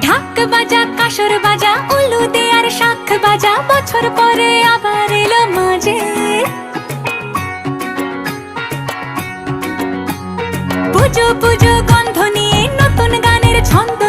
ঢাক বাজা কাসর বাজা উলু দে আর শাখ বাজা, বছর পরে আবার এলো মাঝে। পুজো পুজো গন্ধ নিয়ে নতুন গানের ছন্দ